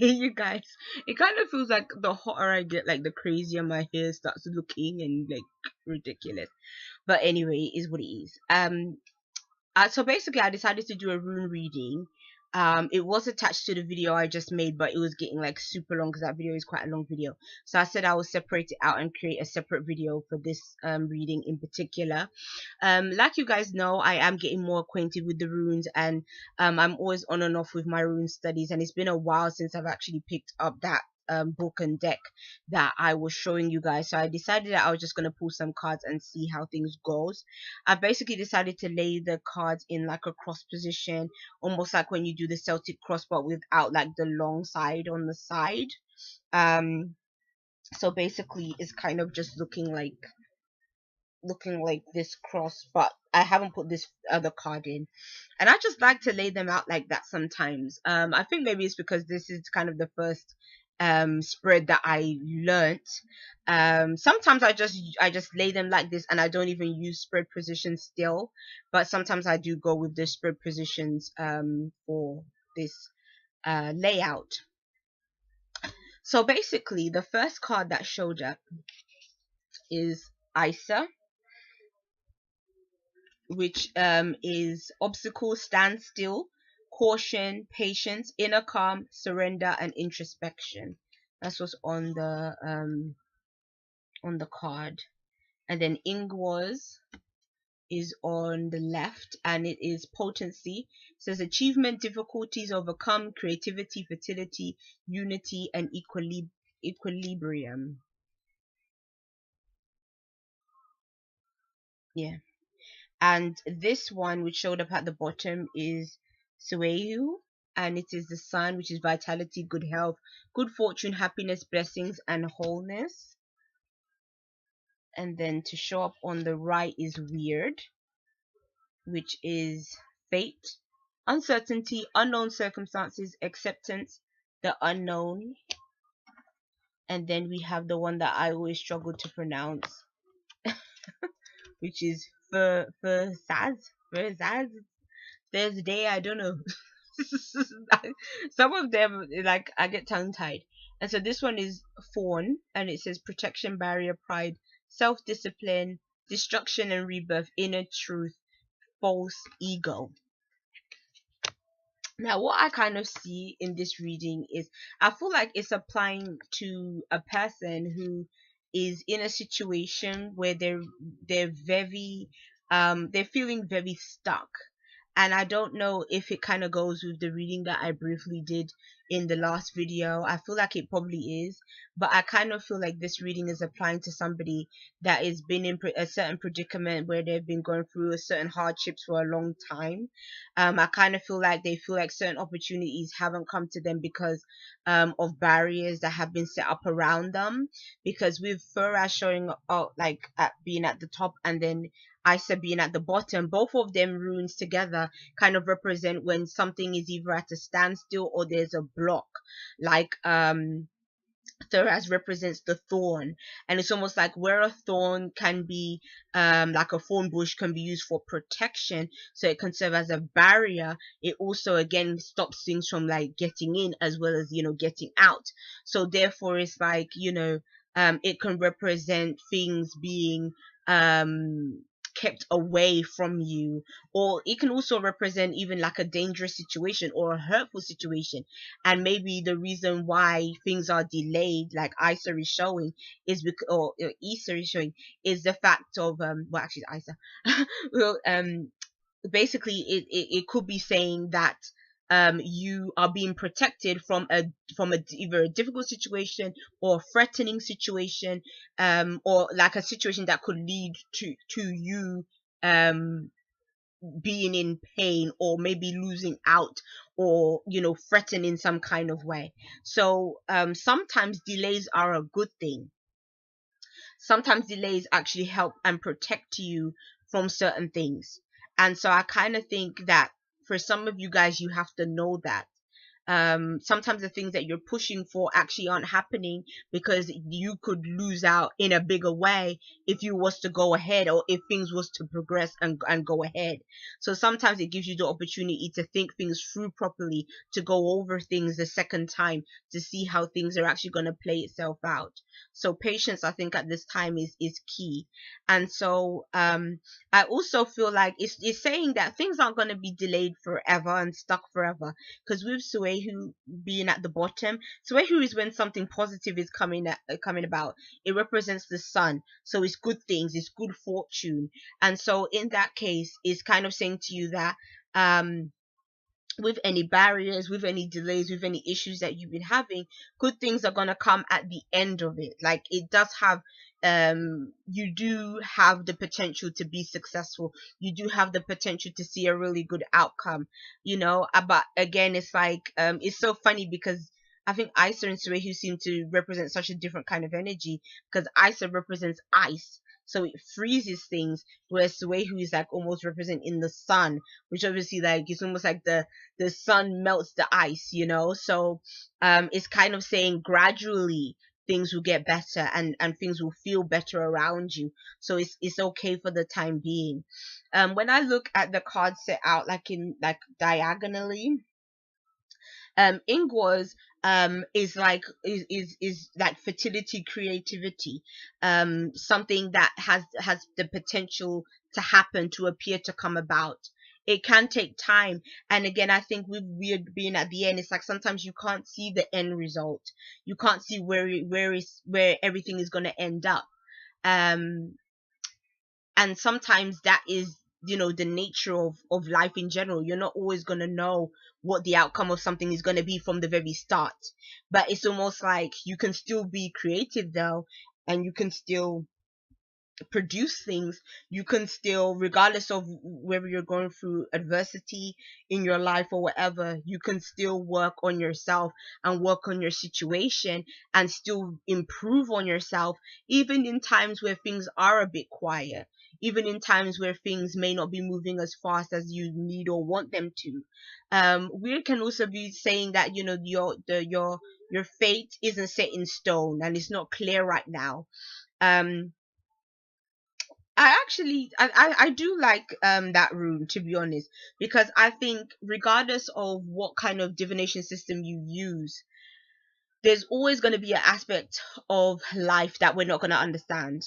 You guys, it kind of feels like the hotter I get, like the crazier my hair starts looking and like ridiculous. But anyway, is what it is. So basically, I decided to do a rune reading. It was attached to the video I just made, but it was getting like super long because that video is quite a long video. So I said I will separate it out and create a separate video for this reading in particular. Like you guys know, I am getting more acquainted with the runes, and I'm always on and off with my rune studies, and it's been a while since I've actually picked up that book and deck that I was showing you guys. So I decided that I was just going to pull some cards and see how things goes. I basically decided to lay the cards in like a cross position, almost like when you do the Celtic cross, but without like the long side on the side. Um, so basically, it's kind of just looking like this cross, but I haven't put this other card in, and I just like to lay them out like that sometimes. I think maybe it's because this is kind of the first spread that I learnt. Sometimes I just lay them like this and I don't even use spread positions still, but sometimes I do go with the spread positions for this layout. So basically, the first card that showed up is Isa, which is obstacle, standstill, caution, patience, inner calm, surrender, and introspection. That's what's on the card. And then Ingwar's is on the left, and it is potency. It says achievement, difficulties overcome, creativity, fertility, unity, and equilibrium. Yeah. And this one, which showed up at the bottom, is Sueyu, and it is the sun, which is vitality, good health, good fortune, happiness, blessings, and wholeness. And then to show up on the right is weird, which is fate, uncertainty, unknown circumstances, acceptance, the unknown. And then we have the one that I always struggle to pronounce, which is Versaz, Thursday, I don't know. Some of them, like, I get tongue tied. And so this one is Fawn, and it says protection, barrier, pride, self discipline, destruction and rebirth, inner truth, false ego. Now, what I kind of see in this reading is I feel like it's applying to a person who is in a situation where they're very they're feeling very stuck, and I don't know if it kind of goes with the reading that I briefly did in the last video. I feel like it probably is, but I kind of feel like this reading is applying to somebody that has been in a certain predicament where they've been going through a certain hardships for a long time. I kind of feel like they feel like certain opportunities haven't come to them because of barriers that have been set up around them. Because with Fura showing up like at being at the top, and then Isa being at the bottom, both of them runes together kind of represent when something is either at a standstill or there's a block. Like Thoraz represents the thorn, and it's almost like where a thorn can be like a thorn bush can be used for protection, so it can serve as a barrier. It also again stops things from like getting in as well as getting out. So therefore it's like it can represent things being kept away from you, or it can also represent even like a dangerous situation or a hurtful situation. And maybe the reason why things are delayed, like Isa is showing, is because, or Isa is showing, is the fact of well, actually Isa well, basically it could be saying that you are being protected from a either a difficult situation or a threatening situation, or like a situation that could lead to you um being in pain or maybe losing out, or threatened in some kind of way. So sometimes delays are a good thing. Sometimes delays actually help and protect you from certain things. And so I kind of think that for some of you guys, you have to know that. sometimes the things that you're pushing for actually aren't happening because you could lose out in a bigger way if you was to go ahead, or if things was to progress and go ahead. So sometimes it gives you the opportunity to think things through properly, to go over things the second time, to see how things are actually going to play itself out. So patience, I think, at this time is key. And so I also feel like it's saying that things aren't going to be delayed forever and stuck forever, because with Suehu being at the bottom, Suehu is when something positive is coming about. It represents the sun, so it's good things, it's good fortune. And so in that case, it's kind of saying to you that with any barriers, with any delays, with any issues that you've been having, good things are going to come at the end of it. Like, it does have, you do have the potential to be successful. You do have the potential to see a really good outcome, but again, it's like, it's so funny because I think Isa and Suehu seem to represent such a different kind of energy, because Isa represents ice, so it freezes things, whereas Suehu is like almost representing the sun, which obviously, like, it's almost like the sun melts the ice, so it's kind of saying gradually things will get better, and things will feel better around you. So it's okay for the time being. When I look at the cards set out like diagonally, Ingwar's is like is that fertility, creativity, something that has the potential to happen, to appear, to come about. It can take time, and again, I think with weird being at the end, it's like sometimes you can't see the end result. You can't see where everything is going to end up. um and sometimes that is, the nature of life in general. You're not always going to know what the outcome of something is going to be from the very start, but it's almost like you can still be creative though, and you can still produce things. You can still, regardless of whether you're going through adversity in your life or whatever, you can still work on yourself and work on your situation and still improve on yourself, even in times where things are a bit quiet, even in times where things may not be moving as fast as you need or want them to. We can also be saying that, your fate isn't set in stone and it's not clear right now. um I do like that rune, to be honest, because I think regardless of what kind of divination system you use, there's always going to be an aspect of life that we're not going to understand.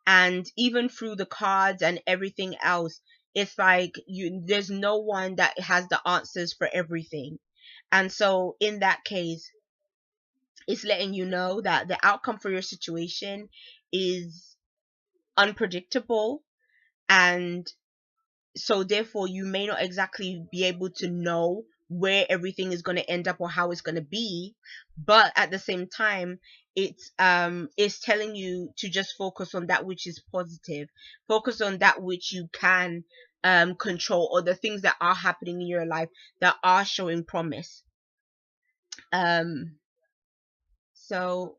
And even through the cards and everything else, it's like there's no one that has the answers for everything. And so in that case, it's letting you know that the outcome for your situation is unpredictable, and so therefore you may not exactly be able to know where everything is going to end up or how it's going to be. But at the same time, it's telling you to just focus on that which is positive, focus on that which you can control, or the things that are happening in your life that are showing promise. So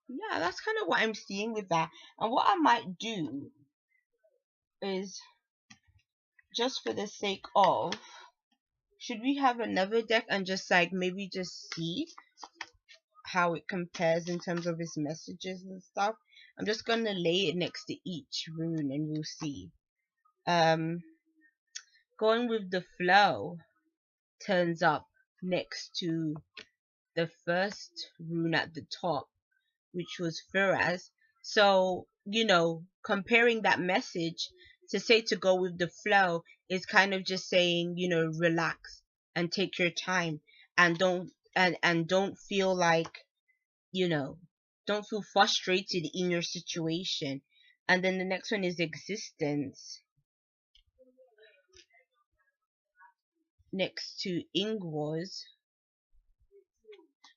yeah, that's kind of what I'm seeing with that. And what I might do is, just for the sake of, should we have another deck and just like maybe just see how it compares in terms of its messages and stuff? I'm just gonna lay it next to each rune and we'll see. Um, Going with the flow turns up next to the first rune at the top, which was Firaz. So, comparing that message, to say to go with the flow is kind of just saying, relax and take your time, and don't feel like, you know, don't feel frustrated in your situation. And then the next one is existence next to Ingwar's,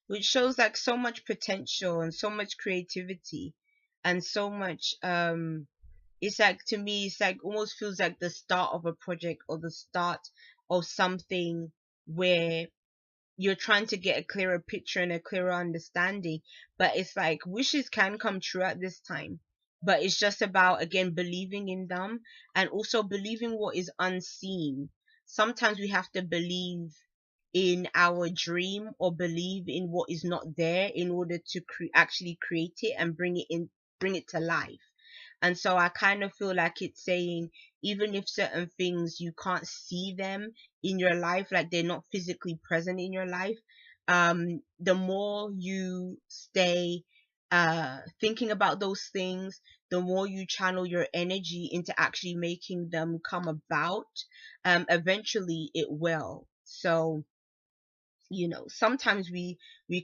which shows like so much potential and so much creativity and so much it's like, to me, it's like almost feels like the start of a project or the start of something where you're trying to get a clearer picture and a clearer understanding. But it's like wishes can come true at this time, but it's just about, again, believing in them and also believing what is unseen. Sometimes we have to believe in our dream or believe in what is not there in order to actually create it and bring it to life. And so I kind of feel like it's saying, even if certain things you can't see them in your life, like they're not physically present in your life, the more you stay thinking about those things, the more you channel your energy into actually making them come about, eventually it will. So, sometimes we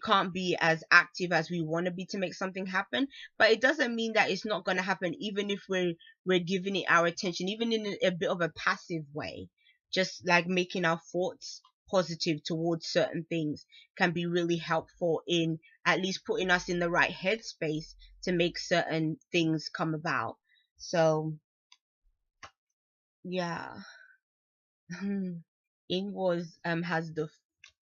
can't be as active as we want to be to make something happen, but it doesn't mean that it's not going to happen, even if we're giving it our attention, even in a bit of a passive way. Just like making our thoughts positive towards certain things can be really helpful in at least putting us in the right headspace to make certain things come about. So yeah. Inwards has the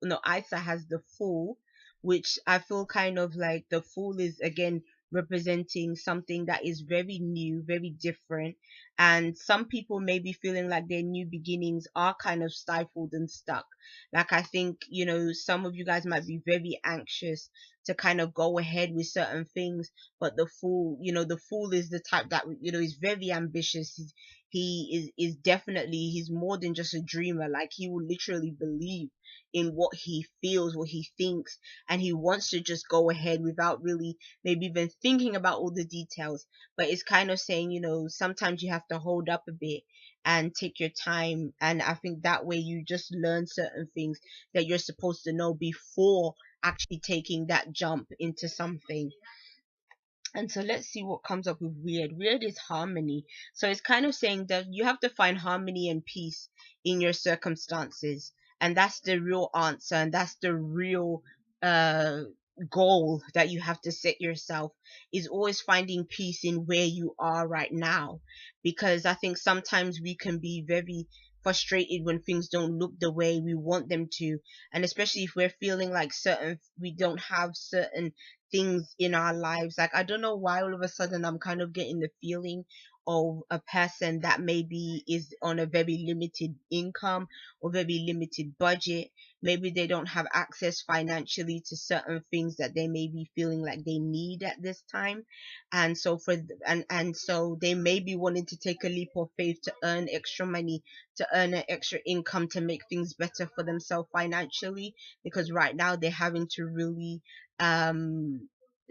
no, Isa has the fool, which I feel kind of like the fool is again representing something that is very new, very different, and some people may be feeling like their new beginnings are kind of stifled and stuck. Like, I think, some of you guys might be very anxious to kind of go ahead with certain things, but the fool is the type that is very ambitious. He is definitely, he's more than just a dreamer. Like, he will literally believe in what he feels, what he thinks, and he wants to just go ahead without really maybe even thinking about all the details. But it's kind of saying, sometimes you have to hold up a bit and take your time, and I think that way you just learn certain things that you're supposed to know before actually taking that jump into something. And so let's see what comes up with weird. Weird is harmony. So it's kind of saying that you have to find harmony and peace in your circumstances. And that's the real answer. And that's the real uh, goal that you have to set yourself, is always finding peace in where you are right now. Because I think sometimes we can be very frustrated when things don't look the way we want them to. And especially if we're feeling like we don't have certain things in our lives. Like, I don't know why all of a sudden I'm kind of getting the feeling of a person that maybe is on a very limited income or very limited budget. Maybe they don't have access financially to certain things that they may be feeling like they need at this time. And so and so they may be wanting to take a leap of faith to earn extra money, to earn an extra income, to make things better for themselves financially, because right now they're having to really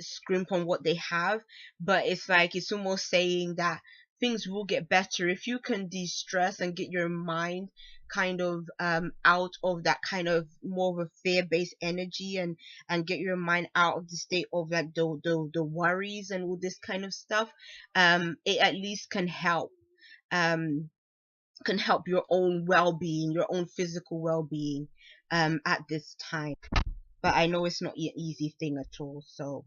scrimp on what they have. But it's like, it's almost saying that things will get better if you can de-stress and get your mind kind of out of that kind of more of a fear-based energy, and get your mind out of the state of like the worries and all this kind of stuff. It at least um can help your own well-being, your own physical well-being at this time. But I know it's not an easy thing at all. So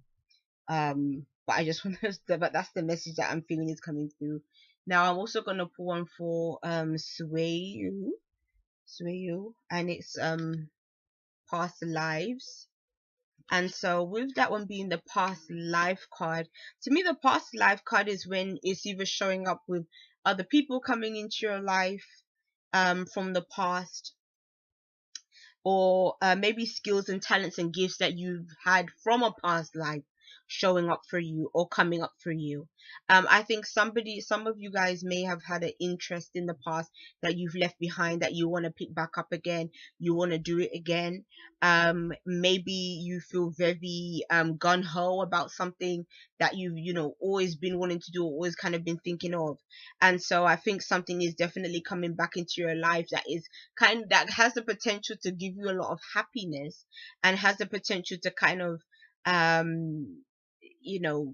but I just want to, but that's the message that I'm feeling is coming through. Now I'm also gonna pull one for Swayu, and it's past lives. And so with that one being the past life card, to me the past life card is when it's either showing up with other people coming into your life from the past, or maybe skills and talents and gifts that you've had from a past life showing up for you or coming up for you. I think some of you guys may have had an interest in the past that you've left behind, that you want to pick back up again. You want to do it again. Maybe you feel very gun ho about something that you've always been wanting to do, or always kind of been thinking of. And so I think something is definitely coming back into your life that has the potential to give you a lot of happiness, and has the potential to kind of you know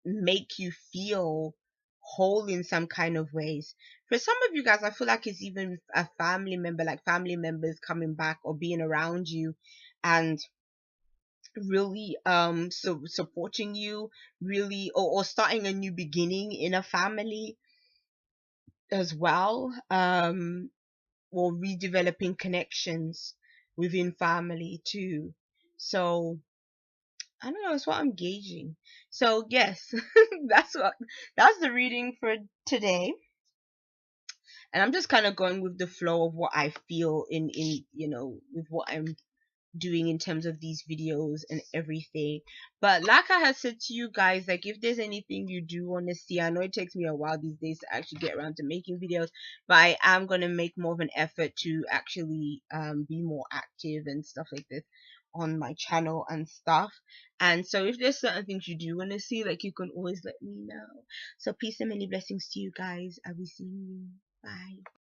make you feel whole in some kind of ways. For some of you guys, I feel like it's even a family member, like family members coming back or being around you and really supporting you, really, or starting a new beginning in a family as well, or redeveloping connections within family too. So I don't know, it's what I'm gauging. So yes, that's the reading for today. and I'm just kind of going with the flow of what I feel in with what I'm doing in terms of these videos and everything. But like I had said to you guys, like if there's anything you do want to see, I know it takes me a while these days to actually get around to making videos, but I am going to make more of an effort to actually be more active and stuff like this on my channel and stuff. And so if there's certain things you do want to see, like, you can always let me know. So peace and many blessings to you guys. I will see you. Bye.